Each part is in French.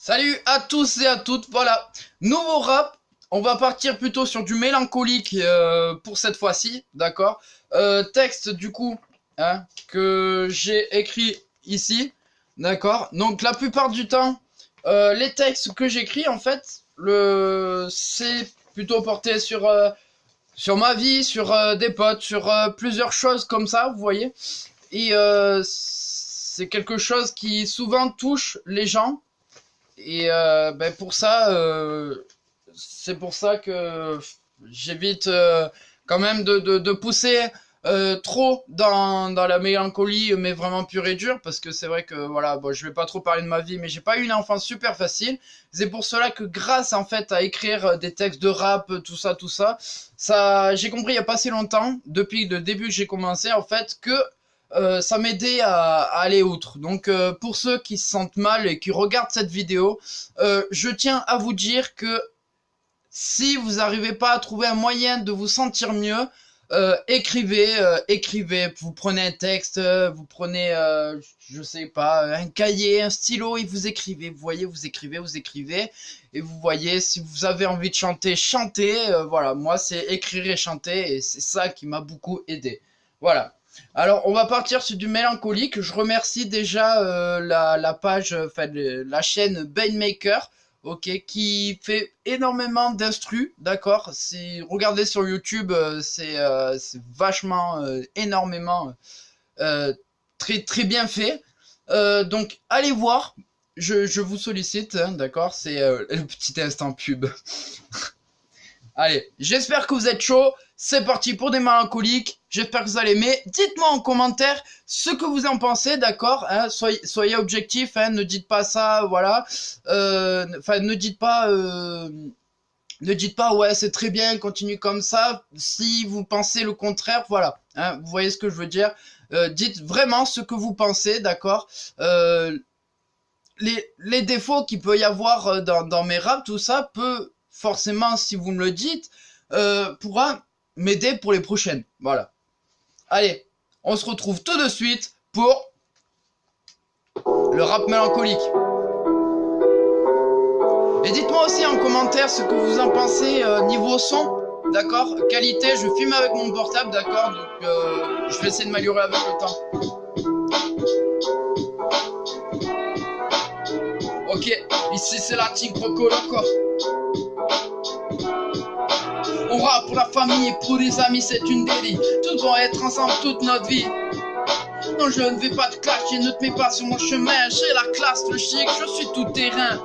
Salut à tous et à toutes, voilà, nouveau rap, on va partir plutôt sur du mélancolique pour cette fois-ci, d'accord. Texte du coup, hein, que j'ai écrit ici, d'accord. Donc la plupart du temps, les textes que j'écris en fait, c'est plutôt porté sur ma vie, sur des potes, sur plusieurs choses comme ça, vous voyez. Et c'est quelque chose qui souvent touche les gens. Et c'est pour ça que j'évite quand même de pousser trop dans la mélancolie, mais vraiment pure et dure, parce que c'est vrai que voilà, bon, je vais pas trop parler de ma vie, mais j'ai pas eu une enfance super facile. C'est pour cela que grâce en fait à écrire des textes de rap, ça j'ai compris il y a pas si longtemps, depuis le début que j'ai commencé en fait, que ça m'aidait à aller outre. Donc pour ceux qui se sentent mal et qui regardent cette vidéo, je tiens à vous dire que si vous n'arrivez pas à trouver un moyen de vous sentir mieux, écrivez. Vous prenez un texte, vous prenez, je sais pas, un cahier, un stylo et vous écrivez. Vous voyez, vous écrivez. Et vous voyez, si vous avez envie de chanter, chantez. Voilà, moi c'est écrire et chanter et c'est ça qui m'a beaucoup aidé. Voilà. Alors, on va partir sur du mélancolique. Je remercie déjà la page, enfin la chaîne Bainmaker, ok, qui fait énormément d'instru, d'accord. Si regardez sur YouTube, c'est vachement énormément très bien fait. Donc allez voir. Je vous sollicite, hein, d'accord. C'est le petit instant pub. Allez, j'espère que vous êtes chaud. C'est parti pour des mélancoliques. J'espère que vous allez aimer. Dites-moi en commentaire ce que vous en pensez, d'accord, hein, soyez objectifs, hein, ne dites pas ça, voilà. Enfin, ne dites pas ouais, c'est très bien, continue comme ça. Si vous pensez le contraire, voilà. Hein, vous voyez ce que je veux dire. Dites vraiment ce que vous pensez, d'accord. Les défauts qu'il peut y avoir dans mes raps, tout ça peut forcément, si vous me le dites, pourra m'aider pour les prochaines. Voilà. Allez, on se retrouve tout de suite pour le rap mélancolique. Et dites-moi aussi en commentaire ce que vous en pensez niveau son, d'accord, qualité. Je filme avec mon portable, d'accord, donc je vais essayer de m'améliorer avec le temps. Ok, ici c'est la Team Croco Loco. On rappe pour la famille et pour les amis, c'est une délit. Tous vont être ensemble toute notre vie. Non, je ne vais pas te clasher, ne te mets pas sur mon chemin. J'ai la classe, le chic, je suis tout terrain.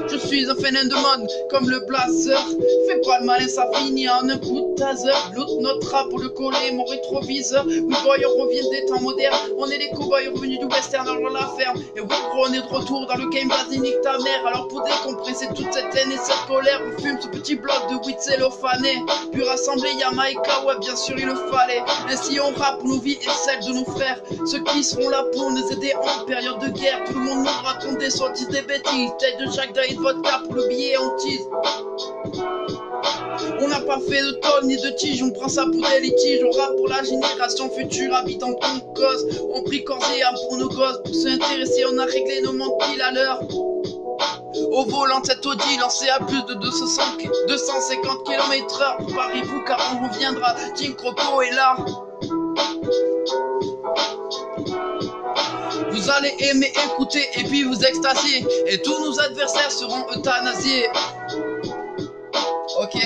Je suis un phénomène de mode, comme le blazer. Fais pas le malin, ça finit en un coup de taser. Loot notre rap pour le coller, mon rétroviseur. Oui boy, on revient des temps modernes. On est les cowboys revenus du western dans la ferme. Et oui gros, on est de retour dans le game, vas-y nique ta mère. Alors pour décompresser toute cette haine et cette colère, on fume ce petit bloc de weed cellophané. Puis rassembler Yamaika, ouais bien sûr il le fallait. Ainsi on rappe pour nos vies et celles de nos frères. Ceux qui seront là pour nous aider en période de guerre. Tout le monde nous raconte des sorties, des bêtises. Tête de Jack Daniel vodka pour le billet on tease. On n'a pas fait de tonnes ni de tiges, on prend ça pour des litiges. On rappe pour la génération future habitant ton cause. On prie corps et âme pour nos gosses. Pour s'intéresser, on a réglé nos manques pile à l'heure. Au volant de cette Audi lancé à plus de 250 km/h. Préparez-vous car on reviendra. Team Croco est là. Vous allez aimer, écouter et puis vous extasier. Et tous nos adversaires seront euthanasiés. Ok.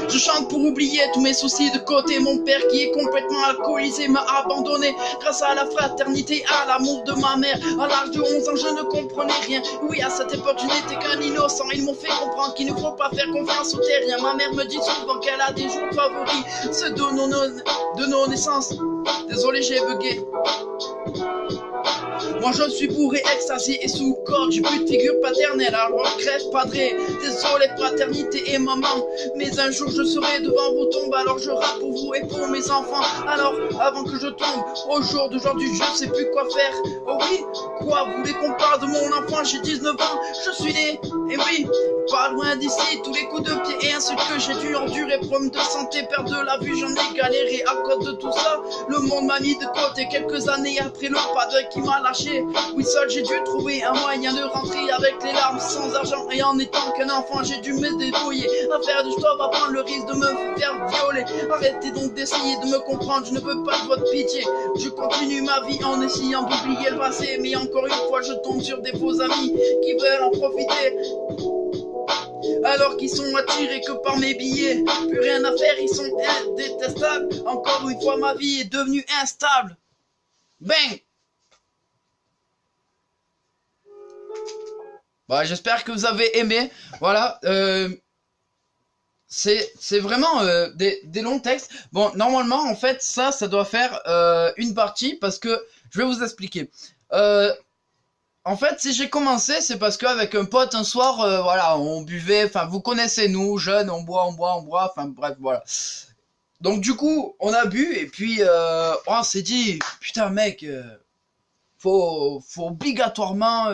Je chante pour oublier tous mes soucis de côté. Mon père qui est complètement alcoolisé m'a abandonné. Grâce à la fraternité, à l'amour de ma mère. À l'âge de 11 ans je ne comprenais rien. Oui à cette époque je n'étais qu'un innocent. Ils m'ont fait comprendre qu'il ne faut pas faire confiance aux terriens. Ma mère me dit souvent qu'elle a des jours favoris, ceux de nos naissances. Désolé j'ai bugué. Moi je suis bourré, extasié et sous corde. J'ai plus de figure paternelle, alors crève padré. Désolé fraternité et maman, mais un jour je serai devant vos tombes. Alors je rappe pour vous et pour mes enfants. Alors avant que je tombe, au jour d'aujourd'hui je sais plus quoi faire. Oh oui, quoi, vous voulez qu'on parle de mon enfant? J'ai 19 ans, je suis né, et oui, pas loin d'ici. Tous les coups de pied et insultes que j'ai dû endurer. Problème de santé, perte de la vue, j'en ai galéré. À cause de tout ça, le monde m'a mis de côté. Quelques années après le pas de qui m'a lâcher. Oui, seul j'ai dû trouver un moyen de rentrer avec les larmes, sans argent et en étant qu'un enfant. J'ai dû me débrouiller à faire du stop, à prendre le risque de me faire violer. Arrêtez donc d'essayer de me comprendre, je ne veux pas de votre pitié. Je continue ma vie en essayant d'oublier le passé, mais encore une fois je tombe sur des faux amis qui veulent en profiter, alors qu'ils sont attirés que par mes billets. Plus rien à faire, ils sont indétestables. Encore une fois ma vie est devenue instable. Bang. Bah, j'espère que vous avez aimé. Voilà, c'est vraiment des longs textes. Bon, normalement, en fait, ça doit faire une partie, parce que je vais vous expliquer. En fait, si j'ai commencé, c'est parce qu'avec un pote, un soir, voilà, on buvait, enfin, vous connaissez nous, jeunes, on boit, enfin, bref, voilà. Donc, du coup, on a bu, et puis, on s'est dit, putain, mec, faut obligatoirement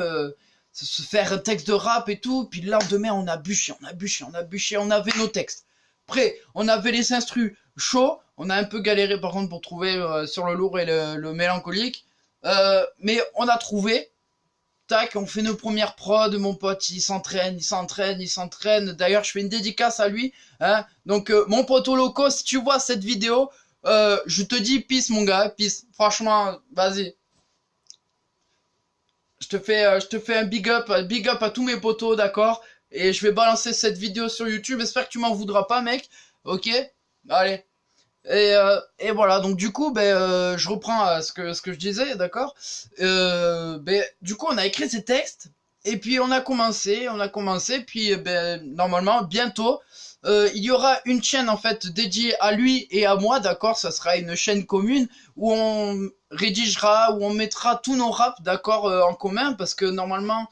se faire un texte de rap et tout. Puis le lendemain, on a bûché, on avait nos textes prêts, on avait les instrus chauds. On a un peu galéré par contre pour trouver sur le lourd et le mélancolique, mais on a trouvé. Tac, on fait nos premières prods, mon pote il s'entraîne. D'ailleurs, je fais une dédicace à lui, hein. Donc mon poteau loco, si tu vois cette vidéo, je te dis peace mon gars, peace. Franchement, vas-y. Je te fais un big up à tous mes potos, d'accord? Et je vais balancer cette vidéo sur YouTube. J'espère que tu m'en voudras pas, mec. Ok? Allez. Et voilà. Donc du coup, je reprends ce que je disais, d'accord? Du coup, on a écrit ces textes. Et puis on a commencé. Puis normalement, bientôt, il y aura une chaîne en fait dédiée à lui et à moi, d'accord? Ça sera une chaîne commune où on rédigera, où on mettra tous nos raps, d'accord, en commun, parce que normalement,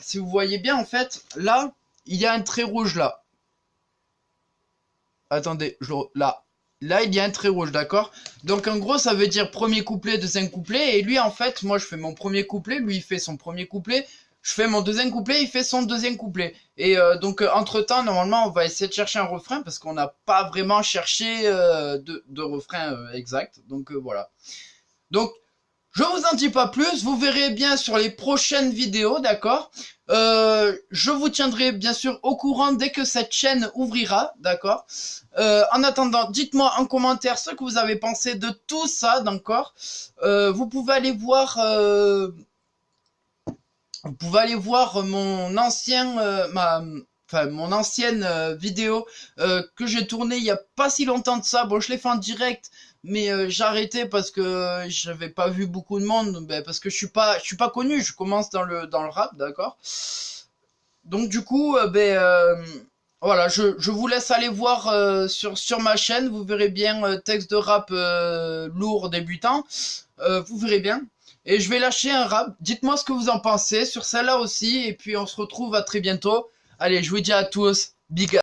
si vous voyez bien, en fait, là, il y a un trait rouge là. Attendez, là, il y a un trait rouge, d'accord? Donc en gros, ça veut dire premier couplet, deuxième couplet, et lui, en fait, moi, je fais mon premier couplet, lui, il fait son premier couplet. Je fais mon deuxième couplet, il fait son deuxième couplet. Et donc, entre-temps, normalement, on va essayer de chercher un refrain parce qu'on n'a pas vraiment cherché de refrain exact. Donc, voilà. Donc, je vous en dis pas plus. Vous verrez bien sur les prochaines vidéos, d'accord? Je vous tiendrai bien sûr au courant dès que cette chaîne ouvrira, d'accord? En attendant, dites-moi en commentaire ce que vous avez pensé de tout ça, d'accord? Vous pouvez aller voir... Vous pouvez aller voir mon ancien, mon ancienne vidéo que j'ai tournée il y a pas si longtemps de ça. Bon, je l'ai fait en direct, mais j'ai arrêté parce que j'avais pas vu beaucoup de monde, parce que je suis pas connu. Je commence dans le rap, d'accord. Donc du coup, voilà, je vous laisse aller voir sur ma chaîne. Vous verrez bien texte de rap lourd débutant. Vous verrez bien. Et je vais lâcher un rap. Dites-moi ce que vous en pensez sur celle-là aussi. Et puis on se retrouve à très bientôt. Allez, je vous dis à tous, big up.